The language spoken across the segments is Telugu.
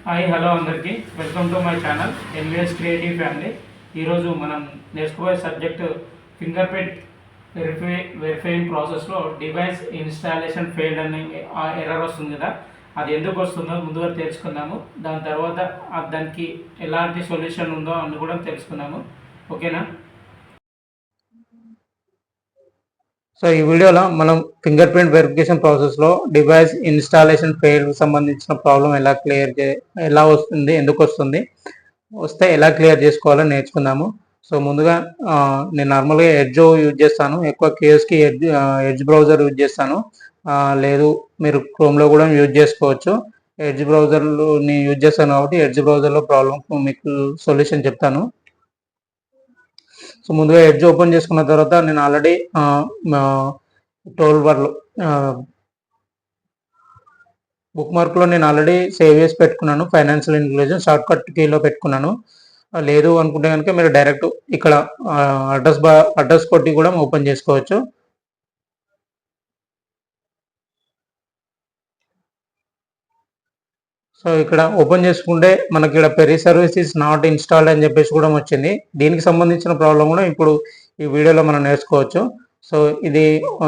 హాయ్ హలో అందరికీ welcome to my channel NVS creative family. ఈరోజు మనం నేర్చుకోబోయే సబ్జెక్ట్ ఫింగర్ ప్రింట్ వెరిఫైయింగ్ ప్రాసెస్లో డివైస్ ఇన్స్టాలేషన్ ఫెయిల్డ్ అని ఎర్రర్ వస్తుంది కదా, అది ఎందుకు వస్తుందో ముందుగా తెలుసుకుందాము. దాని తర్వాత దానికి ఎలాంటి సొల్యూషన్ ఉందో అని కూడా తెలుసుకుందాము. ఓకేనా? సో ఈ వీడియోలో మనం ఫింగర్ ప్రింట్ వెరిఫికేషన్ ప్రాసెస్లో డివైస్ ఇన్స్టాలేషన్ ఫెయిల్ సంబంధించిన ప్రాబ్లం ఎలా వస్తుంది, ఎందుకు వస్తుంది, వస్తే ఎలా క్లియర్ చేసుకోవాలో నేర్చుకుందాము. సో ముందుగా నేను నార్మల్గా ఎడ్జ్ యూజ్ చేస్తాను. ఎక్కువ కేస్కి ఎడ్జ్ బ్రౌజర్ యూజ్ చేస్తాను. లేదు మీరు క్రోమ్లో కూడా యూజ్ చేసుకోవచ్చు. ఎడ్జ్ బ్రౌజర్ని యూజ్ చేస్తాను కాబట్టి ఎడ్జ్ బ్రౌజర్లో ప్రాబ్లం మీకు సొల్యూషన్ చెప్తాను. సో ముందుగా ఎడ్జ్ ఓపెన్ చేసుకున్న తర్వాత నేను ఆల్రెడీ టోల్ బార్లో బుక్ మార్క్లో నేను ఆల్రెడీ సేవ్ చేసి పెట్టుకున్నాను. ఫైనాన్షియల్ ఇన్క్లూజన్ షార్ట్ కట్ కీలో పెట్టుకున్నాను. లేదు అనుకుంటే కనుక మీరు డైరెక్ట్ ఇక్కడ అడ్రస్ కొట్టి కూడా ఓపెన్ చేసుకోవచ్చు. సో ఇక్కడ ఓపెన్ చేసుకుంటే మనకి ఇక్కడ peri service is not installed అని చెప్పేసి కూడా వచ్చింది. దీనికి సంబంధించిన ప్రాబ్లం కూడా ఇప్పుడు ఈ వీడియోలో మనం నేర్చుకోవచ్చు. సో ఇది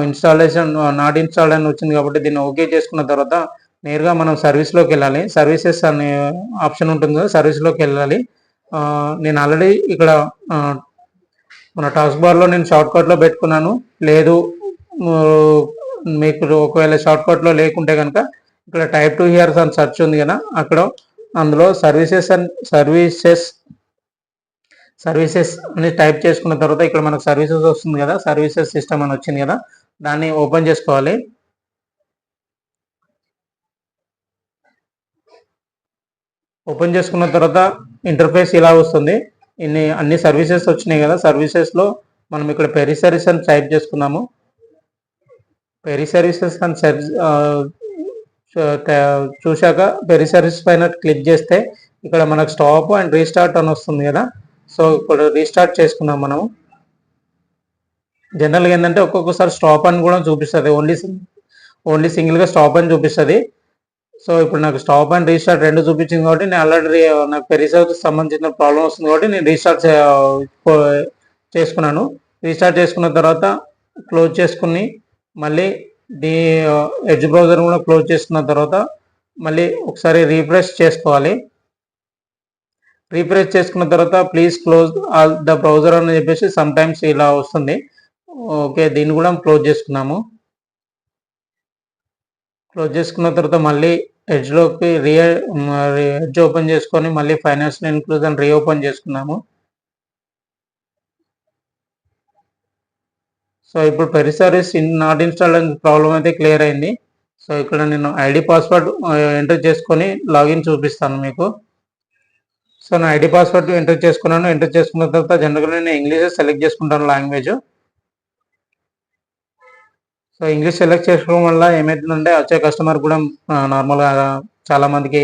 ఇన్స్టాలేషన్ నాట్ ఇన్స్టాల్డ్ అని వచ్చింది కాబట్టి దీన్ని ఓకే చేసుకున్న తర్వాత నేరుగా మనం సర్వీస్లోకి వెళ్ళాలి. సర్వీసెస్ అనే ఆప్షన్ ఉంటుంది కదా, సర్వీస్లోకి వెళ్ళాలి. నేను ఆల్రెడీ ఇక్కడ మన టాస్క్ బార్లో నేను షార్ట్ కట్లో పెట్టుకున్నాను. లేదు మీకు ఒకవేళ షార్ట్ కట్లో లేకుంటే కనుక ఇక్కడ టైప్ టు హియర్స్ అని సెర్చ్ ఉంది కదా, అక్కడ అందులో సర్వీసెస్ అని టైప్ చేసుకున్న తర్వాత ఇక్కడ మనకు సర్వీసెస్ వస్తుంది కదా, సర్వీసెస్ సిస్టమ్ అని వచ్చింది కదా, దాన్ని ఓపెన్ చేసుకోవాలి. ఓపెన్ చేసుకున్న తర్వాత ఇంటర్ఫేస్ ఇలా వస్తుంది. అన్ని సర్వీసెస్ వచ్చినాయి కదా, సర్వీసెస్లో మనం ఇక్కడ పెరి సర్వీస్ అని టైప్ చేసుకున్నాము. పెరి సర్వీసెస్ అని చూశాక పెరి సర్వీస్ పైన క్లిక్ చేస్తే ఇక్కడ మనకు స్టాప్ అండ్ రీస్టార్ట్ అని వస్తుంది కదా. సో ఇప్పుడు రీస్టార్ట్ చేసుకున్నాం మనము. జనరల్గా ఏంటంటే ఒక్కొక్కసారి స్టాప్ అని కూడా చూపిస్తుంది, ఓన్లీ సింగిల్గా స్టాప్ అని చూపిస్తుంది. సో ఇప్పుడు నాకు స్టాప్ అండ్ రీస్టార్ట్ రెండు చూపించింది కాబట్టి నేను ఆల్రెడీ నాకు పెరి సర్వీస్ సంబంధించిన ప్రాబ్లం వస్తుంది కాబట్టి నేను రీస్టార్ట్ చేసుకున్నాను. రీస్టార్ట్ చేసుకున్న తర్వాత క్లోజ్ చేసుకుని మళ్ళీ ఎడ్జ్ బ్రౌజర్ కూడా క్లోజ్ చేసుకున్న తర్వాత మళ్ళీ ఒకసారి రీఫ్రెష్ చేసుకోవాలి. రీఫ్రెష్ చేసుకున్న తర్వాత please close all the browser అని చెప్పేసి సమ్ టైమ్స్ ఇలా వస్తుంది. ఓకే, దీన్ని కూడా క్లోజ్ చేసుకున్నాము. క్లోజ్ చేసుకున్న తర్వాత మళ్ళీ ఎడ్జ్లోకి ఎడ్జ్ ఓపెన్ చేసుకొని మళ్ళీ ఫైనాన్షియల్ ఇన్క్లూజన్ రీఓపెన్ చేసుకున్నాము. సో ఇప్పుడు పెరి సర్వీస్ నాట్ ఇన్స్టాల్డ్ అనే ప్రాబ్లం అయితే క్లియర్ అయింది. సో ఇక్కడ నేను ఐడి పాస్వర్డ్ ఎంటర్ చేసుకొని లాగిన్ చూపిస్తాను మీకు. సో నా ఐడి పాస్వర్డ్ ఎంటర్ చేసుకున్నాను. ఎంటర్ చేసుకున్న తర్వాత జనరల్గా నేను ఇంగ్లీష్ సెలెక్ట్ చేసుకుంటాను లాంగ్వేజ్. సో ఇంగ్లీష్ సెలెక్ట్ చేసుకోవడం వల్ల ఏమవుతుందంటే వచ్చే కస్టమర్ కూడా నార్మల్గా చాలామందికి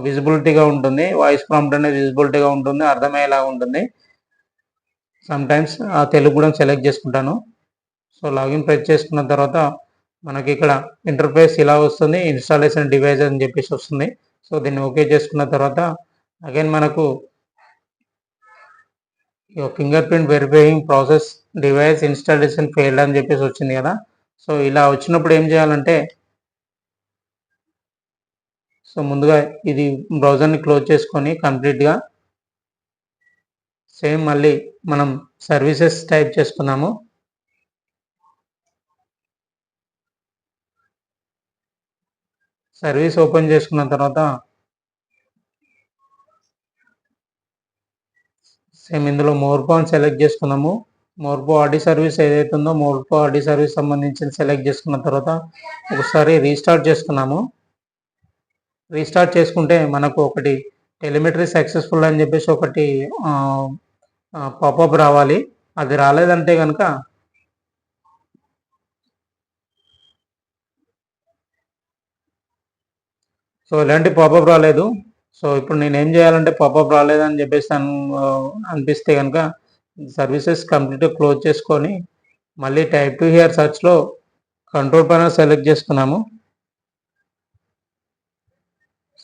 విజిబిలిటీగా ఉంటుంది, వాయిస్ ప్రాంప్ట్ అనేది విజిబిలిటీగా ఉంటుంది, అర్థమయ్యేలాగా ఉంటుంది. సమ్ టైమ్స్ తెలుగు కూడా సెలెక్ట్ చేసుకుంటాను. సో లాగిన్ ప్రెస్ చేసుకున్న తర్వాత మనకి ఇక్కడ ఇంటర్ఫేస్ ఇలా వస్తుంది, ఇన్స్టాలేషన్ డివైస్ అని చెప్పేసి వస్తుంది. సో దీన్ని ఓకే చేసుకున్న తర్వాత అగైన్ మనకు finger print verifying process device installation failed అని చెప్పేసి వచ్చింది కదా. సో ఇలా వచ్చినప్పుడు ఏం చేయాలంటే, సో ముందుగా ఇది బ్రౌజర్ని క్లోజ్ చేసుకొని కంప్లీట్గా సేమ్ మళ్ళీ మనం సర్వీసెస్ టైప్ చేసుకున్నాము. సర్వీస్ ఓపెన్ చేసుకున్న తర్వాత సేమ్ ఇందులో మోర్పో అని సెలెక్ట్ చేసుకున్నాము. మోర్పో ఆడి సర్వీస్ ఏదైతే ఉందో మోర్పో ఆడి సర్వీస్ సంబంధించిన సెలెక్ట్ చేసుకున్న తర్వాత ఒకసారి రీస్టార్ట్ చేసుకున్నాము. రీస్టార్ట్ చేసుకుంటే మనకు ఒకటి టెలిమెట్రీ సక్సెస్ఫుల్ అని చెప్పేసి ఒకటి పాపప్ రావాలి. అది రాలేదంటే కనుక సో ఇలాంటి పాపప్ రాలేదు. సో ఇప్పుడు నేను ఏం చేయాలంటే పాపప్ రాలేదని చెప్పేసి అనిపిస్తే కనుక సర్వీసెస్ కంప్లీట్గా క్లోజ్ చేసుకొని మళ్ళీ టైప్ టు హియర్ సర్చ్లో కంట్రోల్ పైన సెలెక్ట్ చేసుకున్నాము.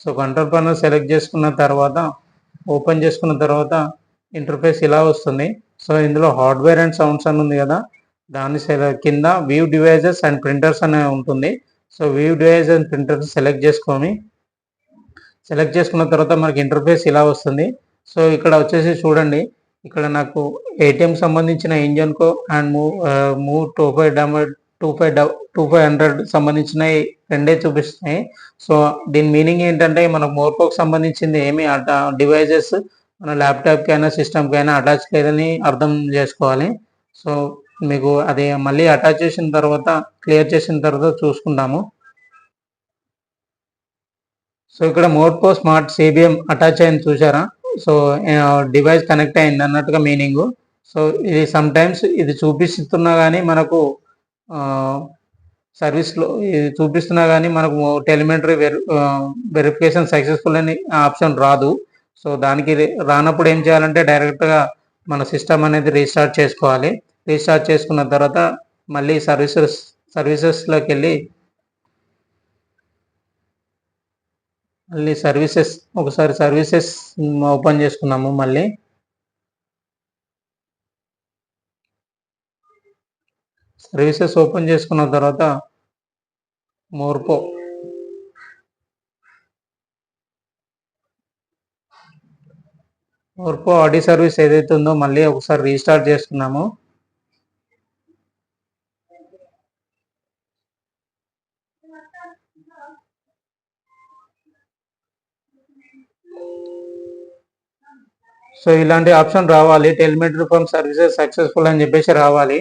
సో కంట్రోల్ ప్యానల్ సెలెక్ట్ చేసుకున్న తర్వాత ఓపెన్ చేసుకున్న తర్వాత ఇంటర్ఫేస్ ఇలా వస్తుంది. సో ఇందులో హార్డ్వేర్ అండ్ సౌండ్స్ అని ఉంది కదా, దాన్ని కింద వ్యూ డివైజెస్ అండ్ ప్రింటర్స్ అనే ఉంటుంది. So view devices and printers select చేసుకున్న తర్వాత మనకి ఇంటర్ఫేస్ ఇలా వస్తుంది. సో ఇక్కడ వచ్చేసి చూడండి, ఇక్కడ నాకు ఏటీఎం సంబంధించిన ఇంజన్ కో అండ్ మూవ్ 2500 సంబంధించిన రెండే చూపిస్తున్నాయి. సో దీని మీనింగ్ ఏంటంటే మనకు మోర్పోకి సంబంధించింది ఏమి డివైజెస్ మన ల్యాప్టాప్కి అయినా సిస్టమ్కి అయినా అటాచ్ లేదని అర్థం చేసుకోవాలి. సో మీకు అది మళ్ళీ అటాచ్ చేసిన తర్వాత క్లియర్ చేసిన తర్వాత చూసుకుంటాము. సో ఇక్కడ మోర్పో స్మార్ట్ సిబిఎం అటాచ్ అయింది చూసారా. సో డివైస్ కనెక్ట్ అయింది అన్నట్టుగా మీనింగ్. సో ఇది సమ్ టైమ్స్ ఇది చూపిస్తున్నా కానీ మనకు సర్వీస్లో ఇది చూపిస్తున్నా కానీ మనకు టెలిమెట్రీ వెరిఫికేషన్ సక్సెస్ఫుల్ అని ఆప్షన్ రాదు. సో దానికి రానప్పుడు ఏం చేయాలంటే డైరెక్ట్గా మన సిస్టమ్ అనేది రీస్టార్ట్ చేసుకోవాలి. రీస్టార్ట్ చేసుకున్న తర్వాత మళ్ళీ సర్వీసెస్లోకి వెళ్ళి ఒకసారి సర్వీసెస్ ఓపెన్ చేసుకున్నాము. మళ్ళీ సర్వీసెస్ ఓపెన్ చేసుకున్న తర్వాత మోర్పో ఆడి సర్వీస్ ఏదైతే ఉందో మళ్ళీ ఒకసారి రీస్టార్ట్ చేసుకున్నాము. సో ఇలాంటి ఆప్షన్ రావాలి, టెలిమెట్రీ ఫ్రమ్ సర్వీసెస్ సక్సెస్ఫుల్ అని చెప్పేసి రావాలి.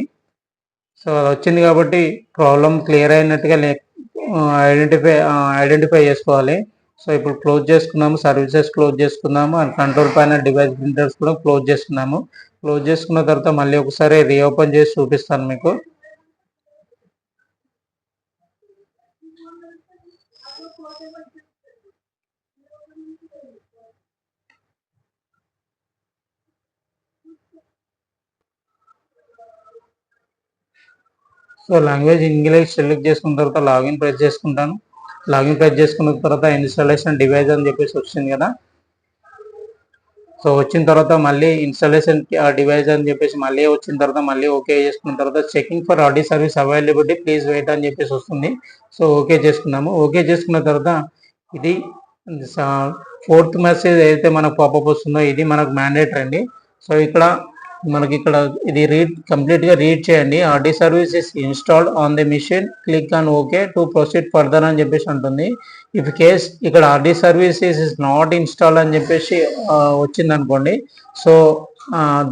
సో అది వచ్చింది కాబట్టి ప్రాబ్లం క్లియర్ అయినట్టుగా ఐడెంటిఫై చేసుకోవాలి. సో ఇప్పుడు క్లోజ్ చేసుకున్నాము, సర్వీసెస్ క్లోజ్ చేసుకున్నాము and control panel device printers కూడా క్లోజ్ చేసుకున్నాము. క్లోజ్ చేసుకున్న తర్వాత మళ్ళీ ఒకసారి రీఓపెన్ చేసి చూపిస్తాను మీకు. సో లాంగ్వేజ్ ఇంగ్లీష్ సెలెక్ట్ చేసుకున్న తర్వాత లాగిన్ ప్రెస్ చేసుకుంటాను. లాగిన్ ప్రెస్ చేసుకున్న తర్వాత ఇన్స్టాలేషన్ డివైస్ అని చెప్పేసి వచ్చింది కదా. సో వచ్చిన తర్వాత మళ్ళీ ఇన్స్టాలేషన్ డివైస్ అని చెప్పేసి మళ్ళీ వచ్చిన తర్వాత మళ్ళీ ఓకే చేసుకున్న తర్వాత checking for Audi service availability please wait అని చెప్పేసి వస్తుంది. సో ఓకే చేసుకున్నాము. ఓకే చేసుకున్న తర్వాత ఇది 4th మెసేజ్ ఏదైతే మనకు పాపప్ వస్తుందో ఇది మనకు మ్యాండేటరీ అండి. సో మనకి ఇక్కడ ఇది కంప్లీట్గా రీడ్ చేయండి. Audio service is installed on the machine, click on okay to proceed further అని చెప్పేసి ఉంటుంది. ఇఫ్ కేస్ ఇక్కడ audio services is not install అని చెప్పేసి వచ్చింది అనుకోండి. సో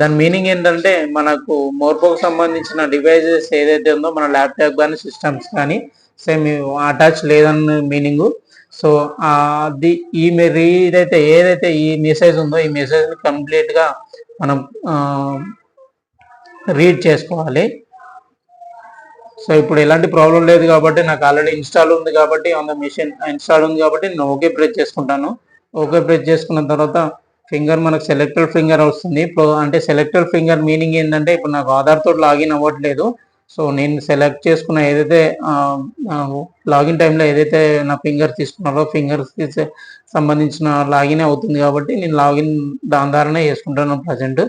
దాని మీనింగ్ ఏంటంటే మనకు మోర్పోకు సంబంధించిన డివైజెస్ ఏదైతే ఉందో మన ల్యాప్టాప్ కానీ సిస్టమ్స్ కానీ సేమ్ అటాచ్ లేదన్న మీనింగు. సో అది ఏదైతే ఈ మెసేజ్ ఉందో ఈ మెసేజ్ని కంప్లీట్గా మనం రీడ్ చేసుకోవాలి. సో ఇప్పుడు ఎలాంటి ప్రాబ్లం లేదు కాబట్టి నాకు ఆల్రెడీ ఇన్స్టాల్ ఉంది కాబట్టి ఆన్ ద మిషన్ ఇన్స్టాల్ ఉంది కాబట్టి నేను ఓకే ప్రెస్ చేసుకుంటాను. ఓకే ప్రెస్ చేసుకున్న తర్వాత ఫింగర్ మనకు సెలెక్టెడ్ ఫింగర్ వస్తుంది. అంటే సెలెక్టెడ్ ఫింగర్ మీనింగ్ ఏంటంటే ఇప్పుడు నాకు ఆధార్ తోటి లాగిన్ అవ్వట్లేదు. సో నేను సెలెక్ట్ చేసుకున్న ఏదైతే లాగిన్ టైంలో ఏదైతే నా ఫింగర్ తీసుకున్నారో ఫింగర్స్కి సంబంధించిన లాగిన్ అవుతుంది కాబట్టి నేను లాగిన్ దాని ద్వారానే చేసుకుంటాను ప్రజెంట్.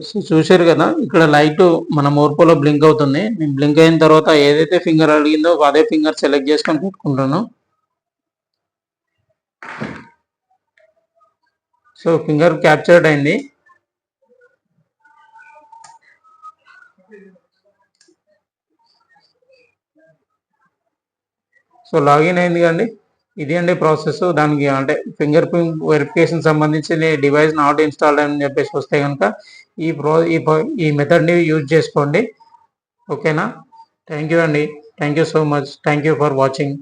సో చూశారు కదా, ఇక్కడ లైట్ మన మోర్పోలో బ్లింక్ అవుతుంది. నేను బ్లింక్ అయిన తర్వాత ఏదైతే ఫింగర్ అడిగిందో అదే ఫింగర్ సెలెక్ట్ చేసుకొని పెట్టుకుంటాను. సో ఫింగర్ క్యాప్చర్డ్ అయింది. సో లాగిన్ అయింది కండి. ఇది అండి ప్రాసెస్. దానికి అంటే ఫింగర్ ప్రింట్ వెరిఫికేషన్ సంబంధించిన డివైస్ నాట్ ఇన్స్టాల్డ్ అని చెప్పేసి వస్తే కనుక ఈ మెథడ్ని యూజ్ చేసుకోండి. ఓకేనా? థ్యాంక్ యూ అండి. Thank you so much. Thank you for watching.